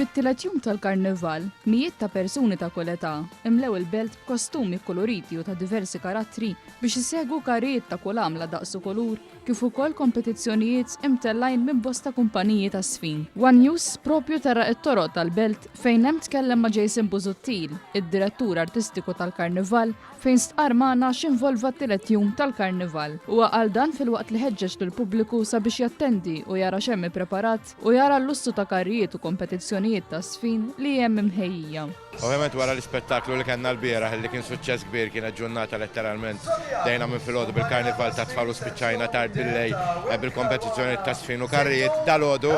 Fit-tielet jum tal-Karnival, mijiet ta' persuni ta' kull età imlew il-belt b'kostumi koloriti u ta' diversi karattri biex isegwu karrijiet ta' kull għamla daqsu kulur kif ukoll kompetizzjonijiet imtellajn minn bosta kumpaniji ta' sfin. One News propju terra it-toroq tal-belt fejn hemm tkellem ma' Jason Busuttil, id-direttur artistiku tal-Karnival, fejn stqar magħna x'involva t-tielet jum tal-Karnival. Huwa qal dan fil-waqt li ħeġġeġ lill-pubbliku sabiex jattendi u jara x'hemm ippreparat u jara l-lussu ta' karrijiet u kompetizzjonijiet ta' sfin li hemm imħejjija. Ovvjament wara l-ispettaklu li kellna l-bieraħ li kien suċċess kbir kienet ġurnata letteralment dejna minn filgħodu bil-karnival ta' tfal u spiċċajna tard billej bil-kompetizzjonijiet ta' sfin u karrijiet dalgħodu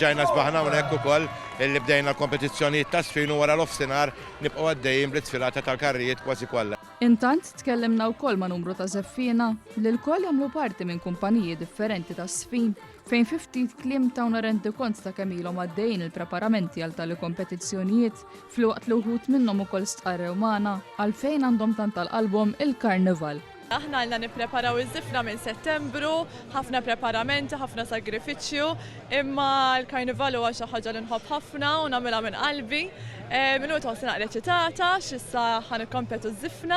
ġajna sbaħna hawnhekk ukoll illi bdejna l-kompetizzjonijiet ta' sfin u wara l-ofsinhar nibqgħu għaddejjin bl-isfilata tal-karrijiet kważi kollha. Intant tkellimna wkoll ma' numru ta' żeffiena li l-koll jagħmlu parti minn kumpaniji differenti ta' sfin fejn 50 kliem tawna rendi kont ta' kemm ilhom għaddejjin il-preparamenti għal tali kompetizzjonijiet fil-waqt li wħud minnhom ukoll stqarrew magħna għalfejn għandhom tant tal-qalbhom il-Karnival. Aħna għandna nippreparaw iż-żifna minn Settembru, ħafna preparamenti, ħafna sagrifiċċju, imma l-Karnival huwa xi ħaġa li nħobb ħafna u nagħmilha minn qalbi. Minut għosina reċitata, xissa ħan ikkompetu z-zifna,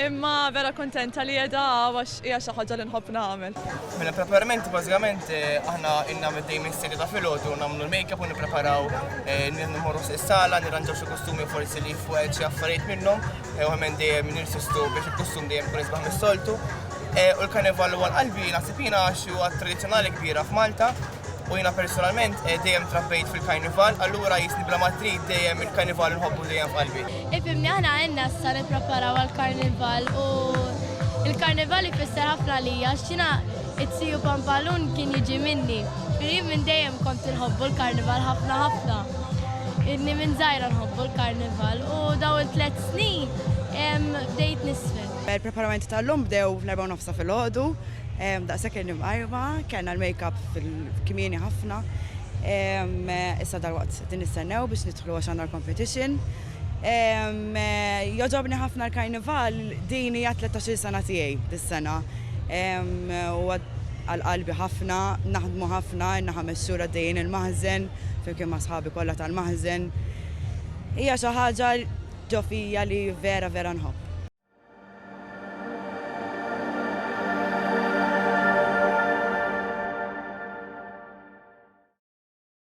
imma vera kontenta li jeda għax hija xi ħaġa li nħobb nagħmel. Mela preparamenti bażikament aħna inna middej minn seri ta' filgħodu nagħmlu l-makeup u nippreparaw nimorru s-sala, nirranġaw xi kostumi forsi li fuq xi affarijiet minnhom, ovvjament dejjem nirsistu biex il-kostum dejjem kun isbaħ mis-soltu. U l-Karnival huwa l-qalbi naħseb jiena xi huwa tradizzjonali kbira f'Malta. U jina personalment dejjem trabbejt fil-Karnival, allura jisni bla matrid dejjem il-Karnival nħobbu dejjem f'qalbi. Ifimni aħna għenna s-sa nippreparaw għal-Karnival u il-Karnival jfisser ħafna li għaxina it-siju Pampalun kien jiġi minni. Firri minn dejjem kont nħobbu l-Karnival ħafna. Inni minn zaħira nħobbu l-Karnival u daw il-3 snin bdejt nisfel. Il-preparamenti tal-lum bdew fl-4 fil-ħodu. Daqsa kien nimqajba, kena l-make-up fil-kimieni ħafna. Issa dal-waqt din nistennew biex nidħlu għax għandna l-competition. Joġobni ħafna l-Karnival din hija 13 sena tiegħi dis-sena. U għal-qalbi ħafna, naħdmu ħafna, inna 5 xhur għaddejjin il-maħżen, flimkien ma' sħabi kollha tal-maħżen. Hija xi ħaġa ġo fija li vera nħobb.